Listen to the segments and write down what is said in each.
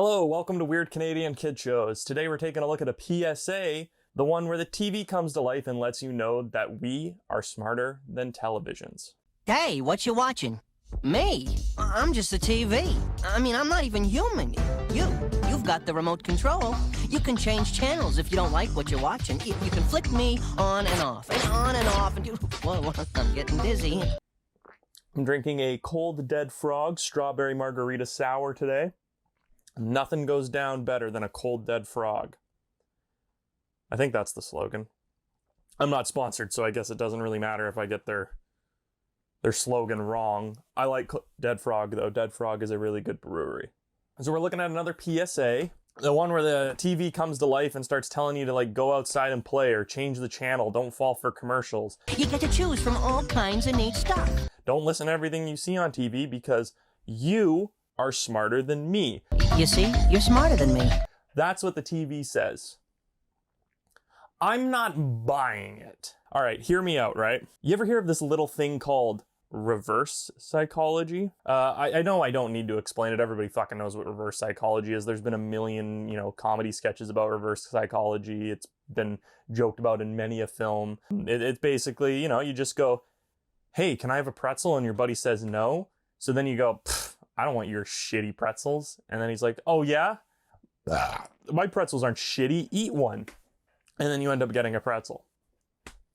Hello, welcome to Weird Canadian Kid Shows. Today we're taking a look at a PSA, the one where the TV comes to life and lets you know that we are smarter than televisions. Hey, what you watching? Me? I'm just a TV. I mean, I'm not even human. You've got the remote control. You can change channels if you don't like what you're watching. You can flick me on and off, and on and off, and whoa, I'm getting dizzy. I'm drinking a Cold Dead Frog strawberry margarita sour today. Nothing goes down better than a Cold Dead Frog. I think that's the slogan. I'm not sponsored, so I guess it doesn't really matter if I get their slogan wrong. I like Dead Frog, though. Dead Frog is a really good brewery. So we're looking at another PSA. The one where the TV comes to life and starts telling you to like go outside and play or change the channel. Don't fall for commercials. You get to choose from all kinds of neat stuff. Don't listen to everything you see on TV because you are smarter than me. You see, you're smarter than me. That's what the TV says. I'm not buying it. All right, hear me out, right? You ever hear of this little thing called reverse psychology? I know I don't need to explain it. Everybody fucking knows what reverse psychology is. There's been a million, comedy sketches about reverse psychology. It's been joked about in many a film. It's basically, you just go, hey, can I have a pretzel? And your buddy says no. So then you go, I don't want your shitty pretzels. And then he's like, oh yeah? My pretzels aren't shitty. Eat one. And then you end up getting a pretzel.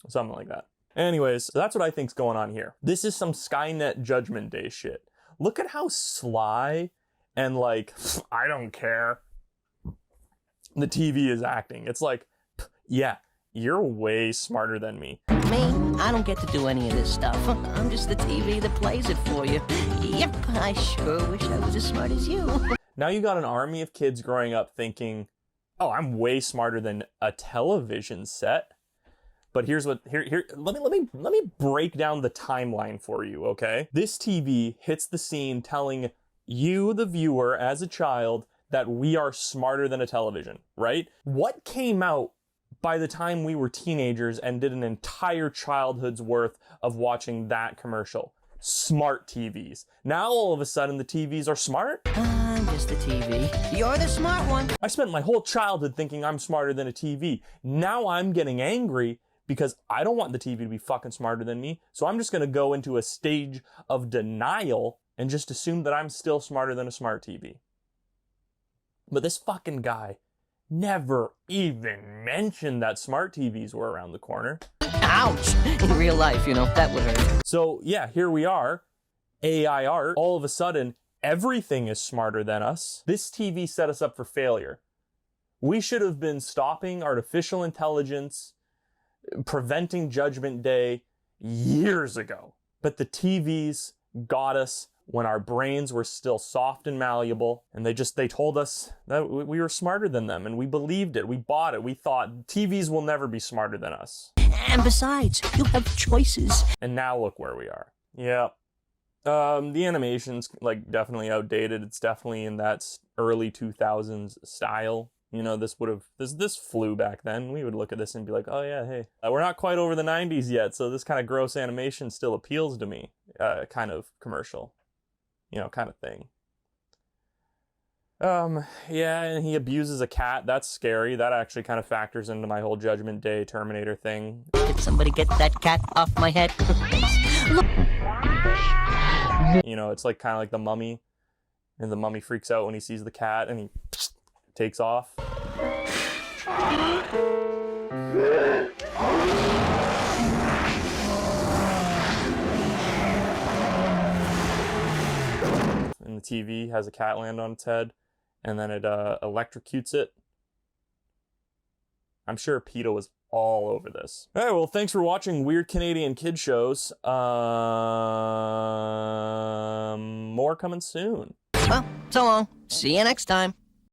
Something like that. Anyways, so that's what I think's going on here. This is some Skynet Judgment Day shit. Look at how sly and like, I don't care, the TV is acting. It's like, yeah, you're way smarter than me. Me? I don't get to do any of this stuff. I'm just the TV that plays it for you. Yep, I sure wish I was as smart as you. Now you got an army of kids growing up thinking, oh, I'm way smarter than a television set. But here's what, let me break down the timeline for you, okay? This TV hits the scene telling you, the viewer, as a child, that we are smarter than a television, right? What came out by the time we were teenagers and did an entire childhood's worth of watching that commercial? Smart TVs. Now all of a sudden the TVs are smart? I'm just the TV. You're the smart one. I spent my whole childhood thinking I'm smarter than a TV. Now I'm getting angry because I don't want the TV to be fucking smarter than me. So I'm just going to go into a stage of denial and just assume that I'm still smarter than a smart TV. But this fucking guy never even mentioned that smart TVs were around the corner. Ouch! In real life, that would hurt. So yeah, here we are. AI art. All of a sudden, everything is smarter than us. This TV set us up for failure. We should have been stopping artificial intelligence, preventing Judgment Day years ago. But the TVs got us when our brains were still soft and malleable, and they told us that we were smarter than them, and we believed it. We bought it. We thought TVs will never be smarter than us. And besides, you have choices. And now look where we are. Yeah. The animation's definitely outdated. It's definitely in that early 2000s style. This flew back then. We would look at this and be like, oh yeah, hey. We're not quite over the 90s yet, so this kind of gross animation still appeals to me. Kind of commercial, kind of thing. Yeah, and he abuses a cat. That's scary. That actually kind of factors into my whole Judgment Day Terminator thing. Did somebody get that cat off my head? It's like kind of like the Mummy, and the Mummy freaks out when he sees the cat, and he takes off. And the TV has a cat land on its head, and then it electrocutes it. I'm sure PETA was all over this. All right, well, thanks for watching Weird Canadian Kid Shows. More coming soon. Well, so long. See you next time.